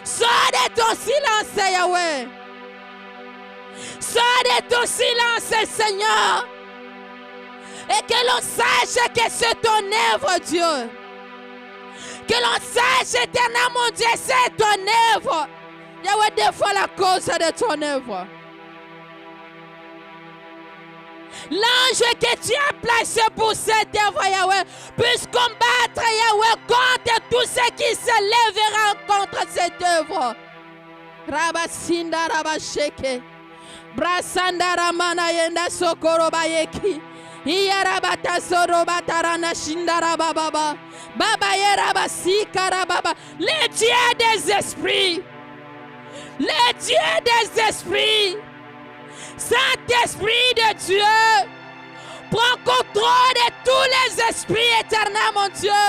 Sors de ton silence, Yahweh. Sors de ton silence, Seigneur. Et que l'on sache que c'est ton œuvre, Dieu. Que l'on sache, éternel mon Dieu, c'est ton œuvre. Yahweh, défends la cause de ton œuvre. L'ange que tu as placé pour cette œuvre, Yahweh, puisse combattre, Yahweh, contre tout ce qui se lèvera contre cette œuvre. Rabasinda Rabasheke. Brasanda Ramana Yenda Sokoro Bayeki. Iyarabata Sorobatarana Shindarababa. Baba Yerabasika Rababa. Les dieux des esprits. Les dieux des esprits. Saint-Esprit de Dieu, prends contrôle de tous les esprits éternels, mon Dieu.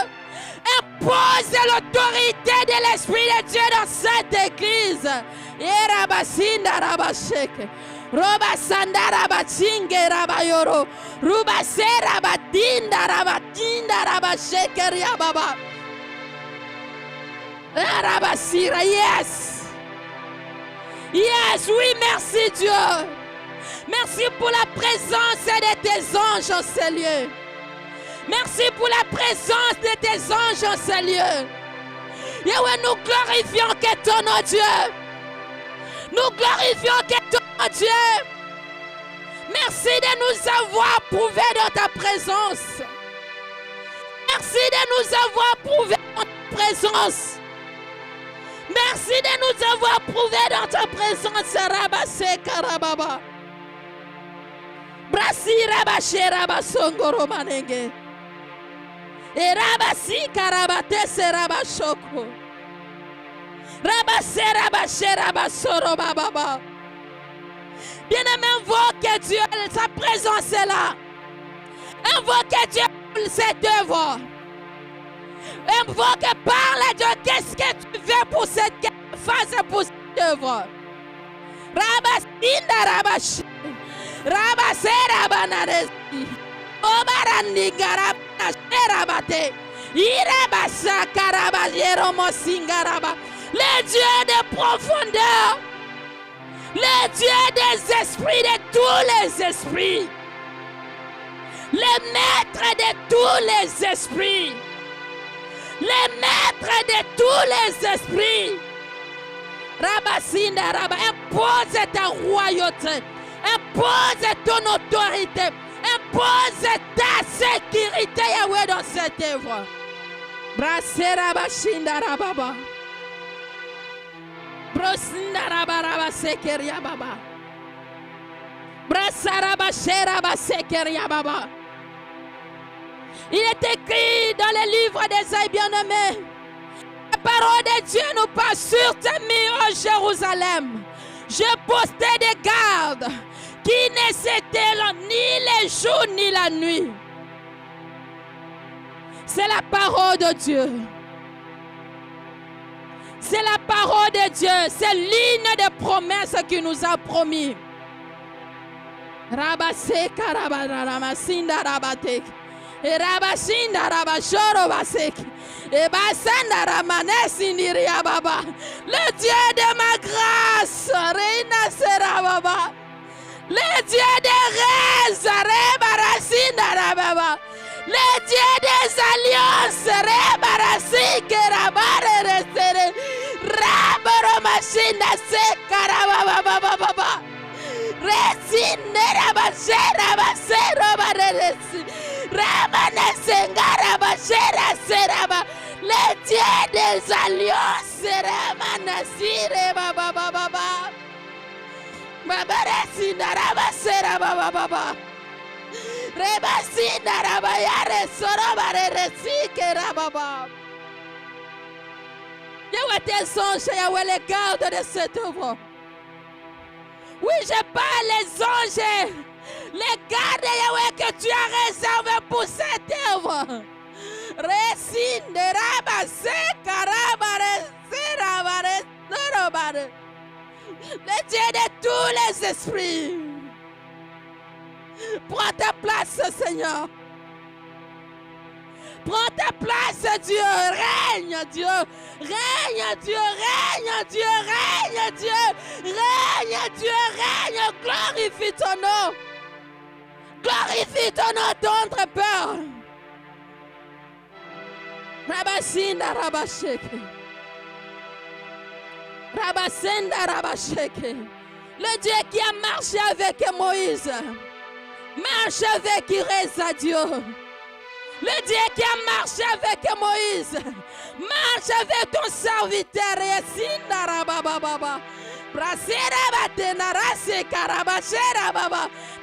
Impose l'autorité de l'Esprit de Dieu dans cette église. Yerabasinda Rabasheke. Robasanda Rabachinge Rabayoro. Rubasera Batinda Rabatinda Rabasheke Riababa. Rabasira, yes. Yes, oui, merci Dieu. Merci pour la présence de tes anges en ces lieux. Merci pour la présence de tes anges en ces lieux. Yahweh, nous glorifions que ton nom Dieu. Nous glorifions que ton nom Dieu. Merci de nous avoir prouvé dans ta présence. Merci de nous avoir prouvé dans ta présence. Merci de nous avoir prouvé dans ta présence, Rabase Karababa. Brasi Rabashe Rabasongoro Manenge. Et Rabasi Karabate Serabashoko. Rabase Rabashe Rabasoro Bababa. Bien-aimé, invoque Dieu, sa présence est là. Invoque Dieu pour cette œuvre. Invoque, parle Dieu, qu'est-ce que tu veux pour cette phase, pour cette œuvre. Rabasinda Rabashi. Rabasera Banaresi. Obarandi Garabana Rabate. Irabasa Karabajero Mosingaraba. Le Dieu des profondeurs. Le Dieu des esprits, de tous les esprits. Le maître de tous les esprits. Le maître de tous les esprits. Rabasinda Rabba, impose ta royauté. Impose ton autorité. Impose ta sécurité, Yahweh, dans cette œuvre. Brasera Bashinda Rababa. Brosinda Rabba Sekeria Baba. Brasara Bashera Basekeria Baba. Il est écrit dans le livre d'Ésaïe bien-aimé. La parole de Dieu nous passe sur tes murs, Jérusalem. Je postais des gardes qui ne s'éteignent ni les jours ni la nuit. C'est la parole de Dieu. C'est la parole de Dieu. C'est l'une des promesses qu'il nous a promis. Rabase Karabaramasinda Rabatek. Et Rabashinda Rabashoro Basek. Et Basanda Ramanesiniria Baba. Le Dieu de ma grâce. Reina Serababa. Le Dieu des rêves. Rebarasinda Rababa. Le Dieu des alliances. Rebarasike Rabare Resere. Rabaromachinda Sekarababa. Resine Rabashera Basero Baresi. Ramanesengara Bashera Seraba. Le Dieu des alliances. Ramanasire Baba Baba. Babaresina Rabasera Baba Baba. Rebasina Rabayare Sorobare Resike Rababa. Yahweh tes anges, Yahweh les gardes de cette œuvre. Oui, je parle les anges, les gardes, Yahweh, que tu as réservés pour cette œuvre. Récine de Rabase, Karabare, Serabare, Sorobare. Le Dieu de tous les esprits. Prends ta place, Seigneur. Prends ta place, Dieu. Règne, Dieu. Règne, Dieu. Règne, Dieu. Règne, Dieu. Règne, Dieu. Règne. Glorifie ton nom. Glorifie ton nom, tendre Père. Rabasinda Rabasheke. Rabasenda Rabasheke. Le Dieu qui a marché avec Moïse. Marche avec Iresa, Dieu. Le Dieu qui a marché avec Moïse. Marche avec ton serviteur. Resinda Rabababa.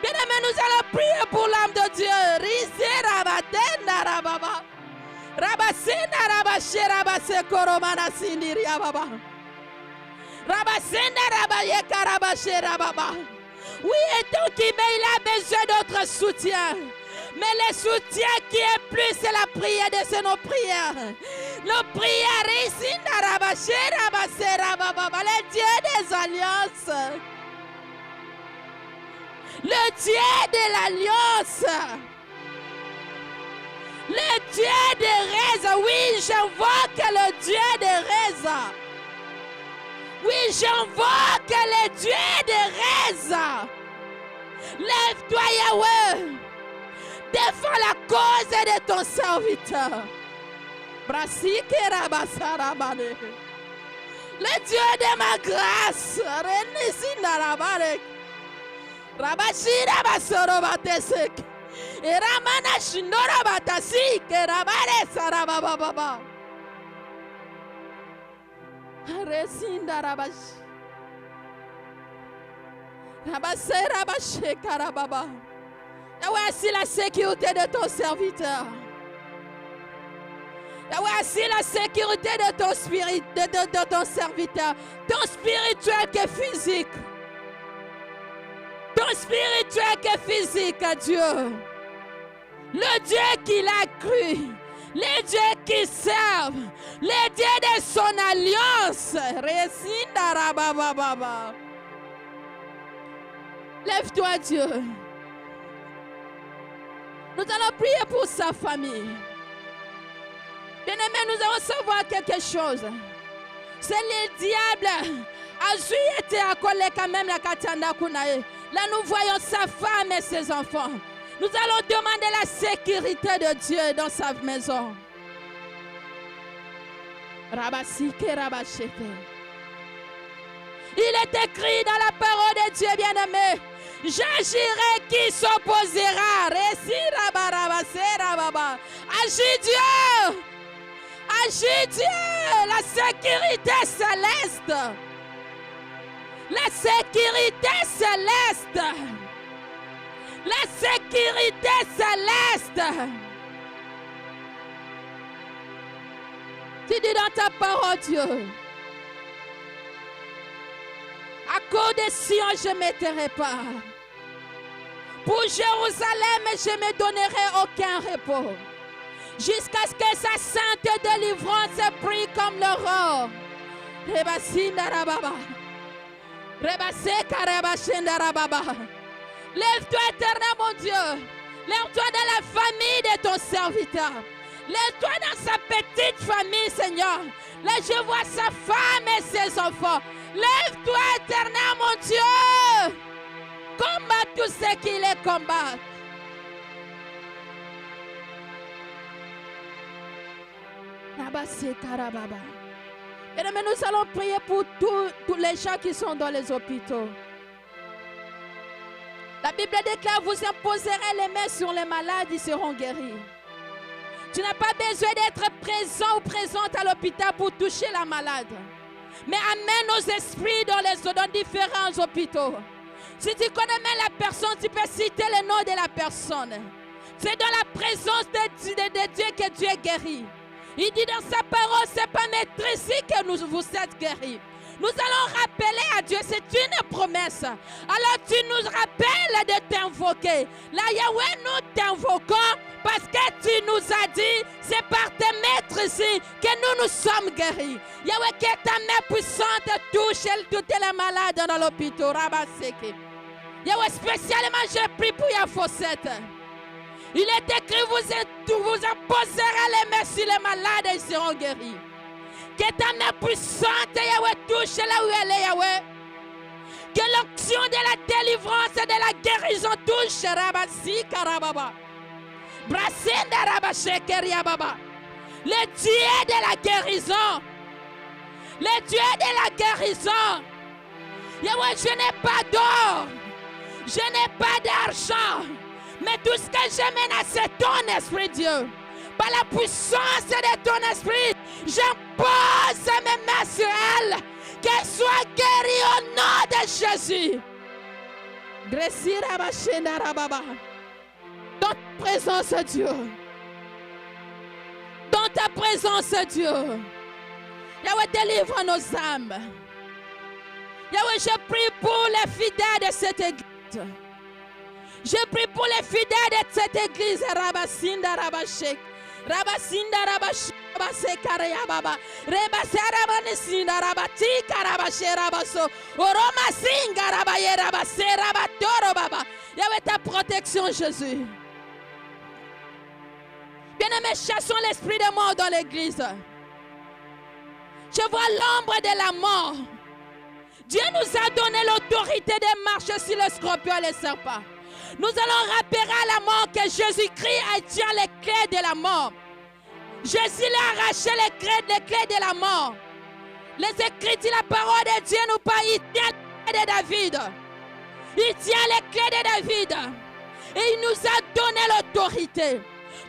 Bien-aimés, nous allons prier pour l'âme de Dieu. Oui, et tant qu'il il a besoin d'autre soutien. Mais le soutien qui est plus, c'est la prière de nos prières. Nos prières, le Dieu des alliances. Le Dieu de l'alliance. Le Dieu de Reza. Oui, j'invoque le Dieu de Reza. Oui, j'invoque le Dieu de Reza. Lève-toi, Yahweh. Défends la cause de ton serviteur. Le Dieu de ma grâce. Rabashira basoro batesek. Eramana shinora batasik. Rabare sarababa. Resinda rabash. Rabasera bashe karababa. Voici la sécurité de ton serviteur. Voici la sécurité de ton spirit, de ton serviteur. Ton spirituel que physique. Ton spirituel que physique, Dieu. Le Dieu qui l'a cru. Le Dieu qui serve. Le Dieu de son alliance. Lève-toi, Dieu. Nous allons prier pour sa famille. Bien-aimés, nous allons savoir quelque chose. C'est le diable. A été accolé quand même la katana kunae. Là, nous voyons sa femme et ses enfants. Nous allons demander la sécurité de Dieu dans sa maison. Rabasike, rabasheke. Il est écrit dans la parole de Dieu, bien-aimé. J'agirai qui s'opposera. Agis Dieu. Agis Dieu. La sécurité céleste. La sécurité céleste. La sécurité céleste. Tu dis dans ta parole, Dieu. À cause de Sion, je ne m'éterai pas. Pour Jérusalem, je ne me donnerai aucun repos. Jusqu'à ce que sa sainte délivrance brille comme l'aurore. Lève-toi, éternel mon Dieu. Lève-toi dans la famille de ton serviteur. Lève-toi dans sa petite famille, Seigneur. Là, je vois sa femme et ses enfants. Lève-toi, éternel mon Dieu. Combat tout ce qu'il est combat. Mais nous allons prier pour tous les gens qui sont dans les hôpitaux. La Bible déclare, vous imposerez les mains sur les malades, ils seront guéris. Tu n'as pas besoin d'être présent ou présente à l'hôpital pour toucher la malade. Mais amène nos esprits dans différents hôpitaux. Si tu connais même la personne, tu peux citer le nom de la personne. C'est dans la présence de Dieu que Dieu guérit. Il dit dans sa parole, c'est pas mettre ici que vous êtes guéris. Nous allons rappeler à Dieu, c'est une promesse. Alors tu nous rappelles de t'invoquer. Là, Yahweh, nous t'invoquons parce que tu nous as dit, c'est par te mettre ici que nous sommes guéris. Yahweh, que ta main puissante touche toutes les malades dans l'hôpital. Yahweh, spécialement, je prie pour Yafosette. Il est écrit, vous imposerez les mains sur les malades et ils seront guéris. Que ta main puissante, Yahweh, touche là où elle est, Yahweh. Que l'onction de la délivrance et de la guérison touche Rabasi Karababa. Brasenda Rabashekeria Baba. Le Dieu de la guérison. Le Dieu de la guérison. Yahweh, je n'ai pas d'or. Je n'ai pas d'argent. Mais tout ce que je mène, c'est ton esprit, Dieu. Par la puissance de ton esprit, j'impose mes mains sur elle. Qu'elle soit guérie au nom de Jésus. Dans ta présence, Dieu. Dans ta présence, Dieu. Yahweh, délivre nos âmes. Yahweh, je prie pour les fidèles de cette église. Je prie pour les fidèles de cette église. Rabasinda Rabashek. Rabasinda Rabashek. Baba. Rebasara Banesinda Rabati Karabashe Rabaso. Oroma Singa Rabaye Rabase Rabatoro Baba. Yahweh, ta protection, Jésus. Bien-aimés, chassons l'esprit de mort dans l'église. Je vois l'ombre de la mort. Dieu nous a donné l'autorité de marcher sur le scorpion et les serpents. Nous allons rappeler à la mort que Jésus-Christ a tient les clés de la mort. Jésus a arraché les clés de la mort. Les Écritures, la parole de Dieu nous parle. Il tient les clés de David. Il tient les clés de David. Et il nous a donné l'autorité.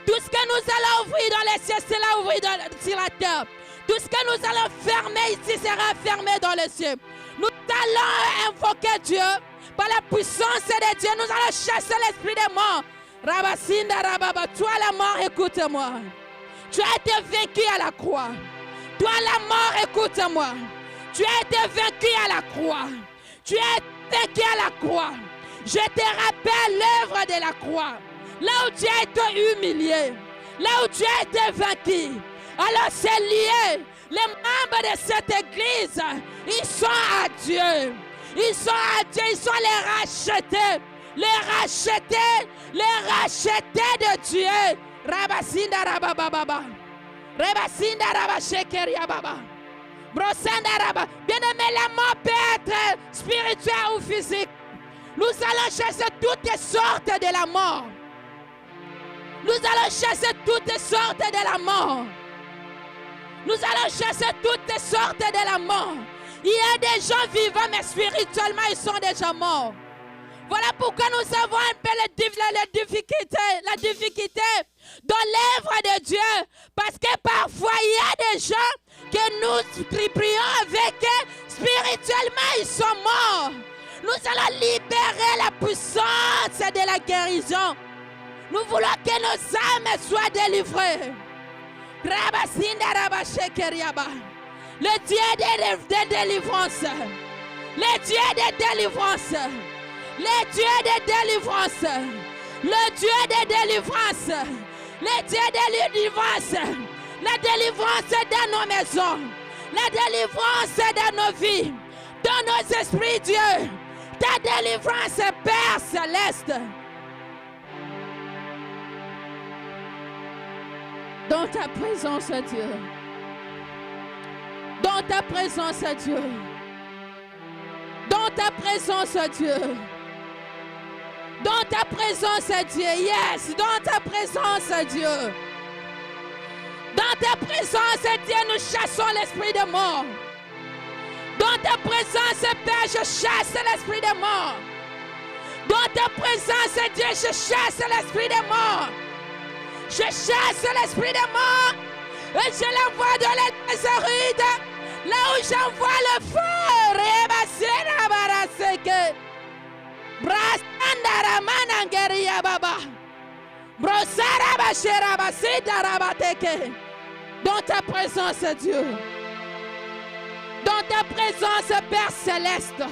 Tout ce que nous allons ouvrir dans les cieux, c'est là ouvrir sur la terre. Tout ce que nous allons fermer ici sera fermé dans les cieux. Nous allons invoquer Dieu. Par la puissance de Dieu, nous allons chasser l'esprit de mort. Rabasinda Rababa, toi la mort, écoute-moi. Tu as été vaincu à la croix. Toi la mort, écoute-moi. Tu as été vaincu à la croix. Tu as été vaincu à la croix. Je te rappelle l'œuvre de la croix. Là où tu as été humilié. Là où tu as été vaincu. Alors c'est lié. Les membres de cette église, ils sont à Dieu. Ils sont à Dieu, ils sont les rachetés. Les rachetés de Dieu. Rabasinda Rabababa. Rabasinda Rabashekeria Baba. Brosanda Rabba. Bien-aimé, la mort peut être spirituelle ou physique. Nous allons chasser toutes sortes de la mort. Nous allons chasser toutes sortes de la mort. Nous allons chasser toutes sortes de la mort. Il y a des gens vivants, mais spirituellement, ils sont déjà morts. Voilà pourquoi nous avons un peu la difficulté dans l'œuvre de Dieu. Parce que parfois, il y a des gens que nous prions avec eux. Spirituellement, ils sont morts. Nous allons libérer la puissance de la guérison. Nous voulons que nos âmes soient délivrées. Le Dieu de délivrance. Le Dieu de délivrance. Le Dieu de délivrance. Le Dieu de délivrance. Le Dieu de délivrance. La délivrance dans nos maisons. La délivrance dans nos vies. Dans nos esprits, Dieu. Ta délivrance, Père Céleste. Dans ta présence, Dieu. Dans ta présence, Dieu. Dans ta présence, Dieu. Dans ta présence, Dieu. Yes, dans ta présence, Dieu. Dans ta présence, Dieu, nous chassons l'esprit de mort. Dans ta présence, Père, je chasse l'esprit de mort. Dans ta présence, Dieu, je chasse l'esprit de mort. Je chasse l'esprit de mort et je l'envoie dans les déserts, là où j'envoie le feu. Dans ta présence, Dieu. Dans ta présence, Père Céleste.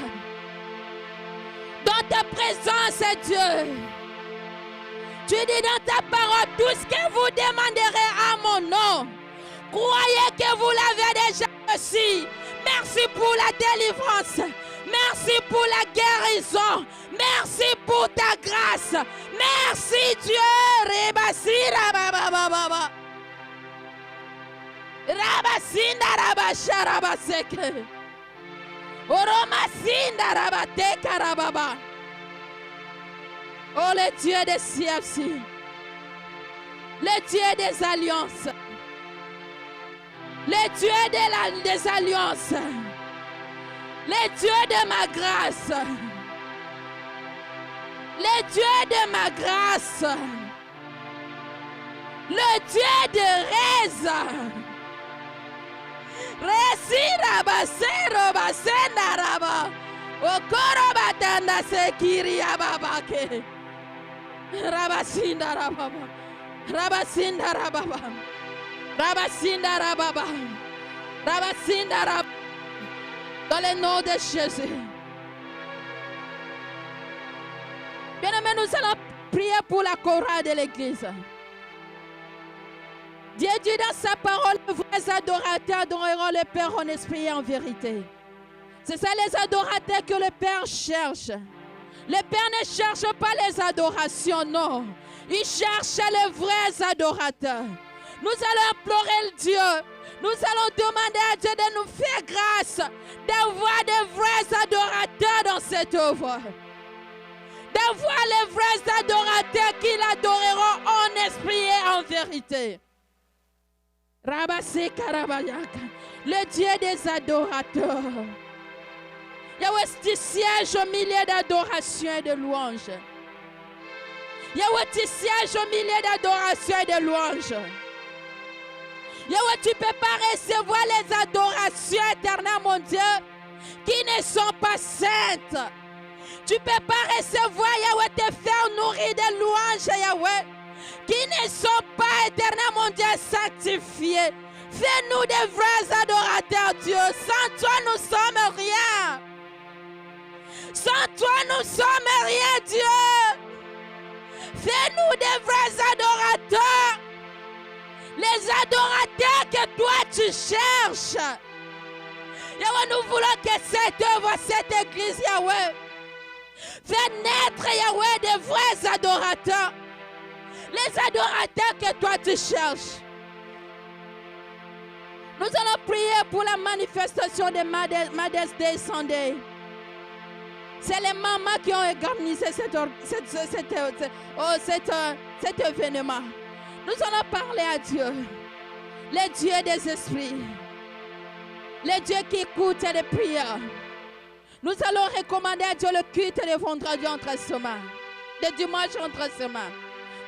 Dans ta présence, Dieu. Tu dis dans ta parole, tout ce que vous demanderez à mon nom, croyez que vous l'avez déjà reçu. Merci pour la délivrance. Merci pour la guérison. Merci pour ta grâce. Merci Dieu. Rebasira baba baba. Rabasinda rabasha rabaseke. Oromasinda rabateka rababa. Oh le Dieu des CFC. Le Dieu des alliances. Le Dieu des alliances. Le Dieu de ma grâce. Le Dieu de ma grâce. Le Dieu de Reza. Resira basero basenda raba. Okoro batanda sekiri ababake. Rabasinda rababa. Rabasinda rababa. Rabasinda rababa. Rabasinda rababa. Dans le nom de Jésus. Bien-aimés, nous allons prier pour la chorale de l'église. Dieu dit dans sa parole, les vrais adorateurs adoreront le Père en esprit et en vérité. C'est ça les adorateurs que le Père cherche. Le Père ne cherche pas les adorations, non. Il cherche les vrais adorateurs. Nous allons implorer le Dieu. Nous allons demander à Dieu de nous faire grâce d'avoir de vrais adorateurs dans cette œuvre. D'avoir les vrais adorateurs qui l'adoreront en esprit et en vérité. Rabase Karabayaka, le Dieu des adorateurs. Yahweh, tu sièges au milieu d'adoration et de louanges. Yahweh, tu sièges au milieu d'adoration et de louanges. Yahweh, tu ne peux pas recevoir les adorations éternelles, mon Dieu, qui ne sont pas saintes. Tu ne peux pas recevoir, Yahweh, te faire nourrir de louanges, Yahweh, qui ne sont pas éternels, mon Dieu, sanctifiés. Fais-nous des vrais adorateurs, Dieu. Sans toi, nous ne sommes rien. Sans toi, nous ne sommes rien, Dieu. Fais-nous des vrais adorateurs. Les adorateurs que toi, tu cherches. Yahweh, nous voulons que cette œuvre, cette église, Yahweh, fait naître, Yahweh, des vrais adorateurs. Les adorateurs que toi tu cherches. Nous allons prier pour la manifestation de Mother's Day Sunday. C'est les mamans qui ont organisé cet événement. Nous allons parler à Dieu, le Dieu des esprits, le Dieu qui écoute les prières. Nous allons recommander à Dieu le culte de vendredi entre semaines, de dimanche entre semaines.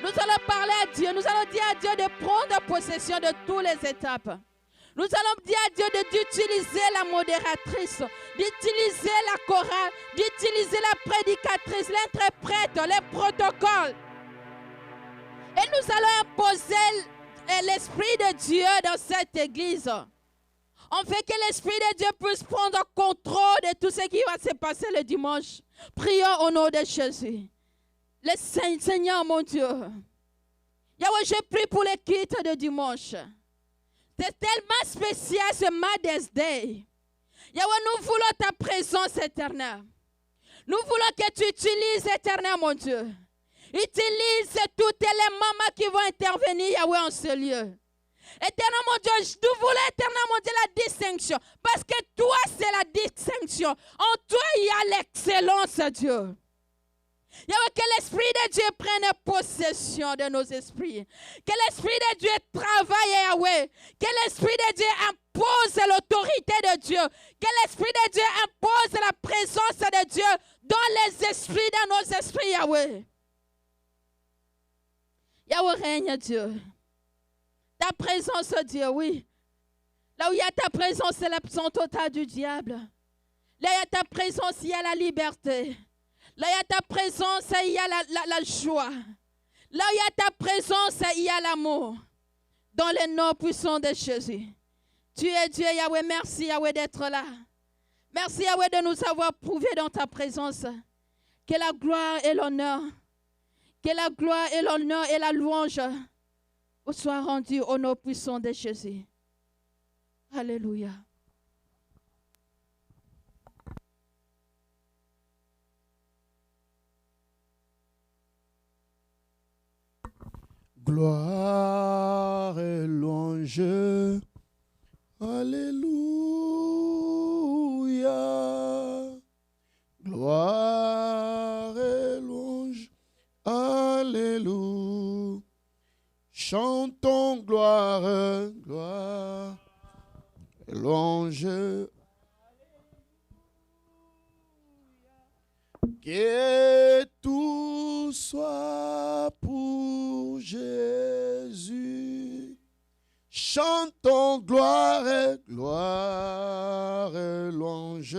Nous allons parler à Dieu, nous allons dire à Dieu de prendre possession de toutes les étapes. Nous allons dire à Dieu d'utiliser la modératrice, d'utiliser la chorale, d'utiliser la prédicatrice, l'interprète, les protocoles. Et nous allons imposer l'Esprit de Dieu dans cette église. On fait que l'Esprit de Dieu puisse prendre contrôle de tout ce qui va se passer le dimanche. Prions au nom de Jésus. Le Seigneur, mon Dieu. Yahweh, je prie pour les cultes de dimanche. C'est tellement spécial ce Mother's Day. Yahweh, nous voulons ta présence éternelle. Nous voulons que tu utilises éternel, mon Dieu. Utilise toutes les mamans qui vont intervenir, Yahweh, en ce lieu. Éternel, mon Dieu, nous voulons, éternel, mon Dieu, la distinction. Parce que toi, c'est la distinction. En toi, il y a l'excellence, Dieu. Yahweh, que l'Esprit de Dieu prenne possession de nos esprits. Que l'Esprit de Dieu travaille, Yahweh. Que l'Esprit de Dieu impose l'autorité de Dieu. Que l'Esprit de Dieu impose la présence de Dieu dans les esprits, dans nos esprits, Yahweh. Yahweh règne, Dieu. Ta présence, Dieu, oui. Là où il y a ta présence, c'est l'absence totale du diable. Là où il y a ta présence, il y a la liberté. Là où il y a ta présence, il y a la joie. Là où il y a ta présence, il y a l'amour. Dans le nom puissant de Jésus. Tu es Dieu, Yahweh. Merci, Yahweh, d'être là. Merci, Yahweh, de nous avoir prouvé dans ta présence que la gloire et l'honneur, et la louange soient rendus au nom puissant de Jésus. Alléluia. Gloire et louange. Alléluia. Gloire et louange. Alléluia. Chantons gloire, gloire et louange. Que tout soit pour Jésus. Chantons gloire et louange.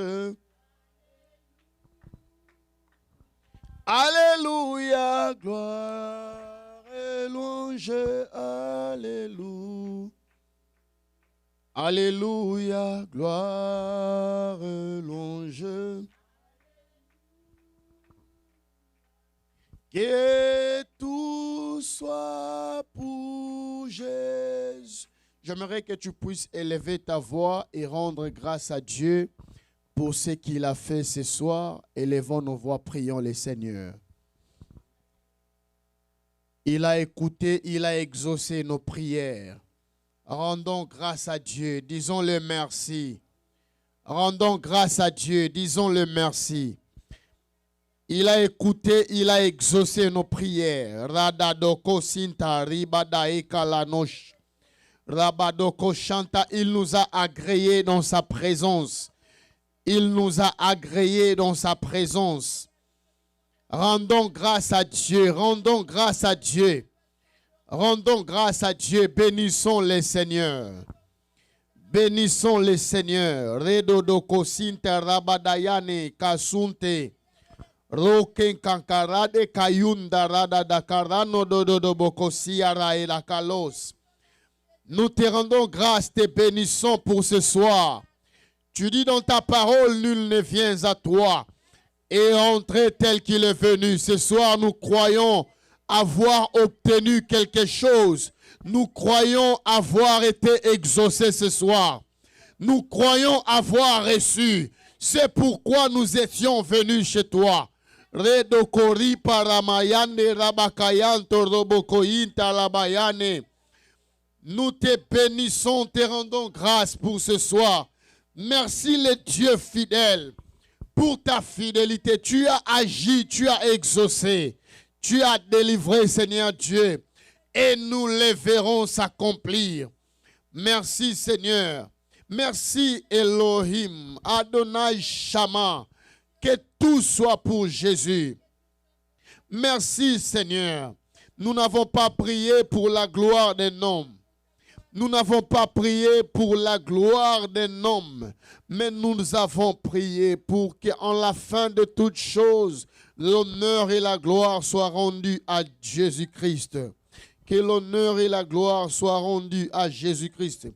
Alléluia, gloire et louange. Alléluia. Alléluia, gloire et louange. Que tout soit pour Jésus. J'aimerais que tu puisses élever ta voix et rendre grâce à Dieu pour ce qu'il a fait ce soir. Élevons nos voix, prions le Seigneur. Il a écouté, il a exaucé nos prières. Rendons grâce à Dieu, disons-le merci. Rendons grâce à Dieu, disons-le merci. Il a écouté, il a exaucé nos prières. Radadoko Sinta Ribadae Kalanosh. Rabadoko Shanta, il nous a agréés dans sa présence. Il nous a agréés dans sa présence. Rendons grâce à Dieu, rendons grâce à Dieu. Rendons grâce à Dieu, bénissons le Seigneur. Bénissons le Seigneur. Redodoko Sinta Rabadayane Kasunte. Roken kankarade kayunda rada dakarano dodo bokosiara et la kalos. Nous te rendons grâce, te bénissons pour ce soir. Tu dis dans ta parole, nul ne vient à toi et entrer tel qu'il est venu. Ce soir, nous croyons avoir obtenu quelque chose. Nous croyons avoir été exaucés ce soir. Nous croyons avoir reçu. C'est pourquoi nous étions venus chez toi. Redokori paramayane rabakayanto robokoyinta labayane. Nous te bénissons, te rendons grâce pour ce soir. Merci le Dieu fidèle pour ta fidélité. Tu as agi, tu as exaucé, tu as délivré, Seigneur Dieu, et nous les verrons s'accomplir. Merci Seigneur. Merci Elohim, Adonai Shama. Que tout soit pour Jésus. Merci Seigneur. Nous n'avons pas prié pour la gloire d'un homme. Nous n'avons pas prié pour la gloire d'un homme. Mais nous avons prié pour qu'en la fin de toutes choses, l'honneur et la gloire soient rendus à Jésus-Christ. Que l'honneur et la gloire soient rendus à Jésus-Christ.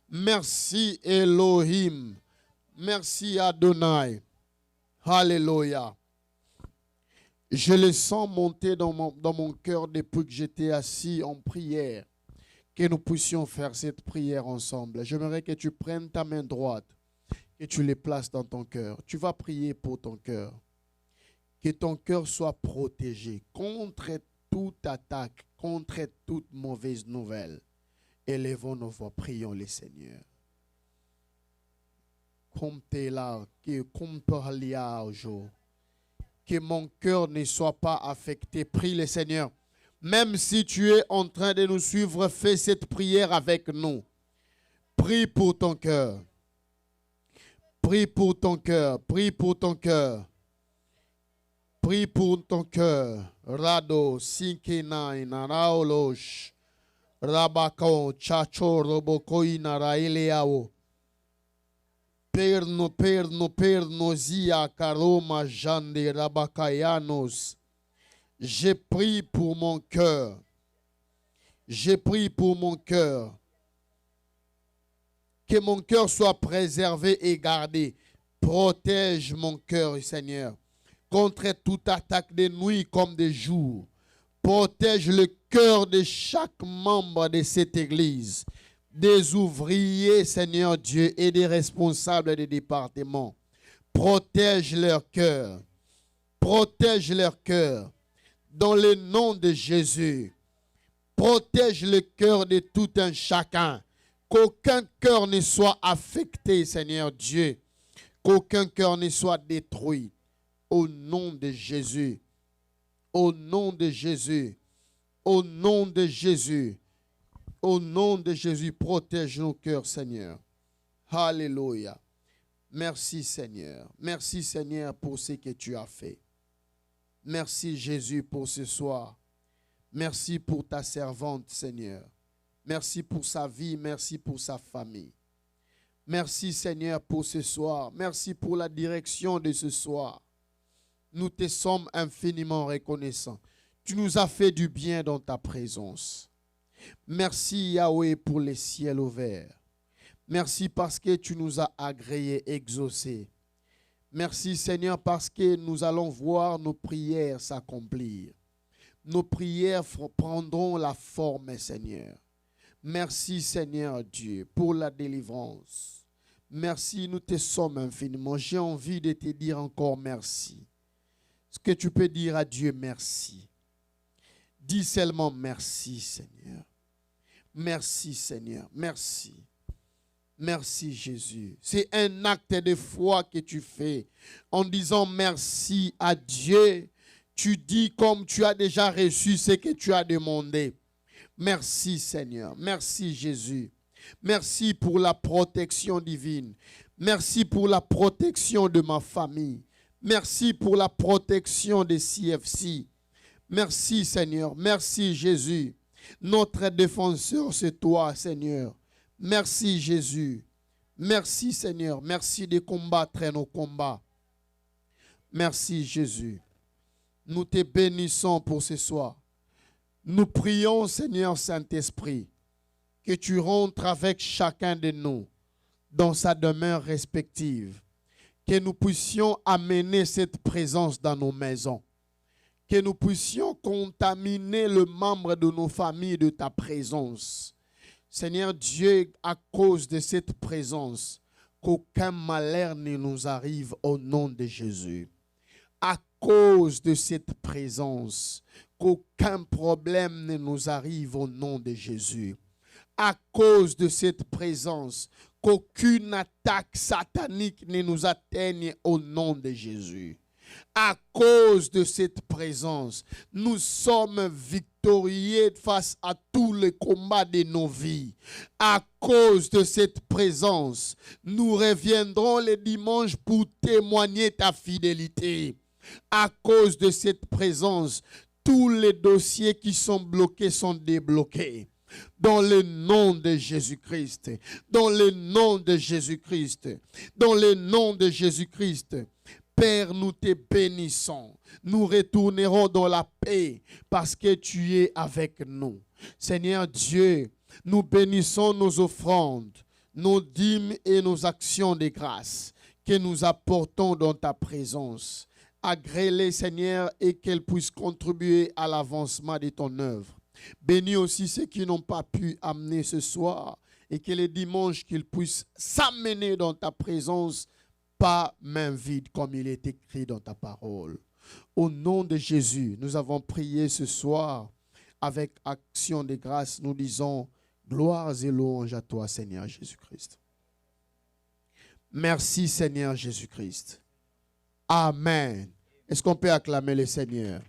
Merci Elohim. Merci Adonai. Alléluia. Je le sens monter dans mon cœur depuis que j'étais assis en prière. Que nous puissions faire cette prière ensemble. J'aimerais que tu prennes ta main droite et tu les places dans ton cœur. Tu vas prier pour ton cœur. Que ton cœur soit protégé contre toute attaque, contre toute mauvaise nouvelle. Élevons nos voix, prions le Seigneur. Que mon cœur ne soit pas affecté. Prie le Seigneur. Même si tu es en train de nous suivre, fais cette prière avec nous. Prie pour ton cœur. Prie pour ton cœur. Prie pour ton cœur. Prie pour ton cœur. Rado, Sinkenai, Naraolosh, Rabako, Chacho, Robokoi, Naraileao. Perno, zia, karoma, jande, rabakayanos. J'ai prié pour mon cœur. J'ai prié pour mon cœur. Que mon cœur soit préservé et gardé. Protège mon cœur, Seigneur, contre toute attaque de nuit comme de jour. Protège le cœur de chaque membre de cette église. Des ouvriers, Seigneur Dieu, et des responsables des départements. Protège leur cœur. Protège leur cœur. Dans le nom de Jésus. Protège le cœur de tout un chacun. Qu'aucun cœur ne soit affecté, Seigneur Dieu. Qu'aucun cœur ne soit détruit. Au nom de Jésus. Au nom de Jésus. Au nom de Jésus. Au nom de Jésus, protège nos cœurs, Seigneur. Alléluia. Merci, Seigneur. Merci, Seigneur, pour ce que tu as fait. Merci, Jésus, pour ce soir. Merci pour ta servante, Seigneur. Merci pour sa vie. Merci pour sa famille. Merci, Seigneur, pour ce soir. Merci pour la direction de ce soir. Nous te sommes infiniment reconnaissants. Tu nous as fait du bien dans ta présence. Merci, Yahweh, pour les ciels ouverts. Merci parce que tu nous as agréés, exaucés. Merci, Seigneur, parce que nous allons voir nos prières s'accomplir. Nos prières prendront la forme, Seigneur. Merci, Seigneur Dieu, pour la délivrance. Merci, nous te sommes infiniment. J'ai envie de te dire encore merci. Est-ce que tu peux dire à Dieu merci? Dis seulement merci, Seigneur. Merci, Seigneur. Merci. Merci, Jésus. C'est un acte de foi que tu fais en disant merci à Dieu. Tu dis comme tu as déjà reçu ce que tu as demandé. Merci, Seigneur. Merci, Jésus. Merci pour la protection divine. Merci pour la protection de ma famille. Merci pour la protection des CFC. Merci, Seigneur. Merci, Jésus. Notre défenseur, c'est toi, Seigneur. Merci, Jésus. Merci, Seigneur. Merci de combattre nos combats. Merci, Jésus. Nous te bénissons pour ce soir. Nous prions, Seigneur Saint-Esprit, que tu rentres avec chacun de nous dans sa demeure respective. Que nous puissions amener cette présence dans nos maisons. Que nous puissions contaminer le membre de nos familles de ta présence. Seigneur Dieu, à cause de cette présence, qu'aucun malheur ne nous arrive au nom de Jésus. À cause de cette présence, qu'aucun problème ne nous arrive au nom de Jésus. À cause de cette présence, qu'aucune attaque satanique ne nous atteigne au nom de Jésus. À cause de cette présence, nous sommes victorieux face à tous les combats de nos vies. À cause de cette présence, nous reviendrons le dimanche pour témoigner ta fidélité. À cause de cette présence, tous les dossiers qui sont bloqués sont débloqués. Dans le nom de Jésus-Christ, dans le nom de Jésus-Christ, dans le nom de Jésus-Christ. Père, nous te bénissons. Nous retournerons dans la paix parce que tu es avec nous. Seigneur Dieu, nous bénissons nos offrandes, nos dîmes et nos actions de grâce que nous apportons dans ta présence. Agrée-les, Seigneur, et qu'elles puissent contribuer à l'avancement de ton œuvre. Bénis aussi ceux qui n'ont pas pu amener ce soir et que les dimanches qu'ils puissent s'amener dans ta présence, pas main vide comme il est écrit dans ta parole. Au nom de Jésus, nous avons prié ce soir avec action de grâce. Nous disons gloire et louange à toi, Seigneur Jésus-Christ. Merci, Seigneur Jésus-Christ. Amen. Est-ce qu'on peut acclamer le Seigneur?